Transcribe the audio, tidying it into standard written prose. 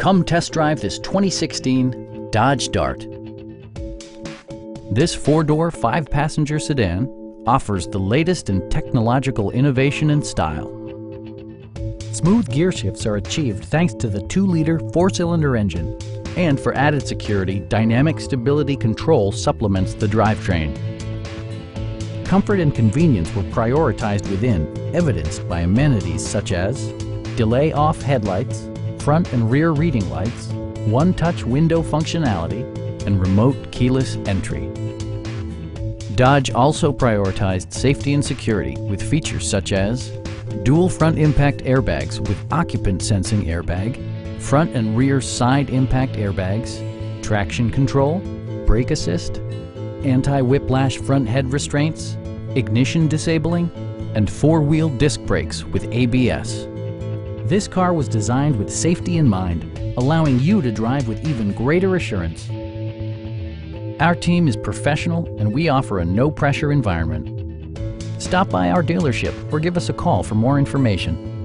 Come test drive this 2016 Dodge Dart. This four-door, five-passenger sedan offers the latest in technological innovation and style. Smooth gear shifts are achieved thanks to the 2-liter four-cylinder engine. And for added security, dynamic stability control supplements the drivetrain. Comfort and convenience were prioritized within, evidenced by amenities such as delay-off headlights, front and rear reading lights, one-touch window functionality, and remote keyless entry. Dodge also prioritized safety and security with features such as dual front impact airbags with occupant sensing airbag, front and rear side impact airbags, traction control, brake assist, anti-whiplash front head restraints, ignition disabling, and four-wheel disc brakes with ABS. This car was designed with safety in mind, allowing you to drive with even greater assurance. Our team is professional and we offer a no-pressure environment. Stop by our dealership or give us a call for more information.